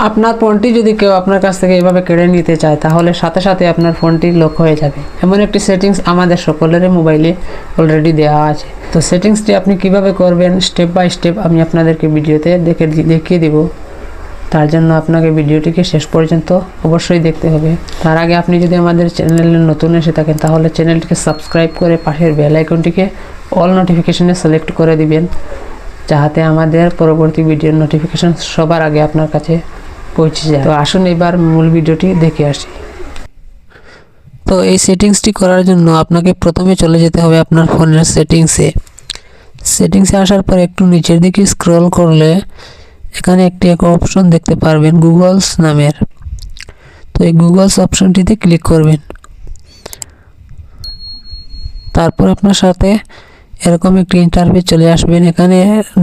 আপনার ফোনটি যদি কেউ আপনার কাছ থেকে এইভাবে কেড়ে নিতে চায় তাহলে সাথে সাথে আপনার ফোনটি লক হয়ে যাবে। এমন একটি সেটিংস আমাদের সকলের মোবাইলে অলরেডি দেওয়া আছে। তো সেটিংসটি আপনি কিভাবে করবেন স্টেপ বাই স্টেপ আমি আপনাদেরকে ভিডিওতে দেখিয়ে দেব। তার জন্য আপনাকে ভিডিওটিকে শেষ পর্যন্ত অবশ্যই দেখতে হবে। তার আগে আপনি যদি আমাদের চ্যানেলে নতুন এসে থাকেন তাহলে চ্যানেলটিকে সাবস্ক্রাইব করে পাশের বেল আইকনটিকে অল নোটিফিকেশনে সিলেক্ট করে দিবেন, যাতে আমাদের পরবর্তী ভিডিওর নোটিফিকেশন সবার আগে আপনার কাছে পৌঁছে যায়। তো আসুন এবার মূল ভিডিওটি দেখে আসি। তো এই সেটিংসটি করার জন্য আপনাকে প্রথমে চলে যেতে হবে আপনার ফোনের সেটিংসে আসার পর একটু নিচের দিকে স্ক্রল করলে এখানে একটি অপশন দেখতে পারবেন গুগলস নামের। তো এই গুগলস অপশনটিতে ক্লিক করবেন। তারপর আপনার সাথে এরকম একটি ইন্টারফেস চলে আসবেন। এখানে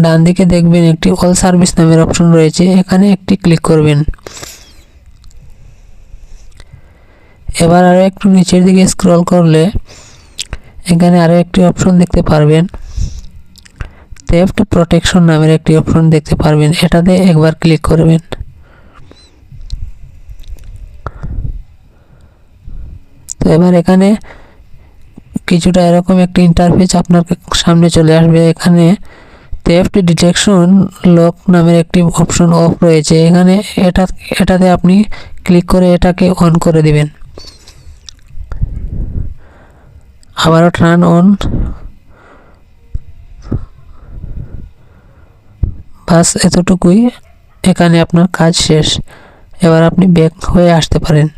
ডান দিকে দেখবেন একটি অল সার্ভিস নামের অপশন রয়েছে, এখানে একটি ক্লিক করবেন। এবার আরও একটু নিচের দিকে স্ক্রল করলে এখানে আরও একটি অপশন দেখতে পারবেন থেফট প্রোটেকশন নামের একটি অপশন দেখতে পারবেন, এটাতে একবার ক্লিক করবেন। তো এবার এখানে কিছুটা এরকম একটি ইন্টারফেস আপনার সামনে চলে আসবে। এখানে থেফট ডিটেকশন লক নামের একটি অপশন অফ রয়েছে, এখানে এটাতে আপনি ক্লিক করে এটাকে অন করে দিবেন। আবারও টার্ন অন। বাস এতটুকুই, এখানে আপনার কাজ শেষ। এবার আপনি ব্যাক হয়ে আসতে পারেন।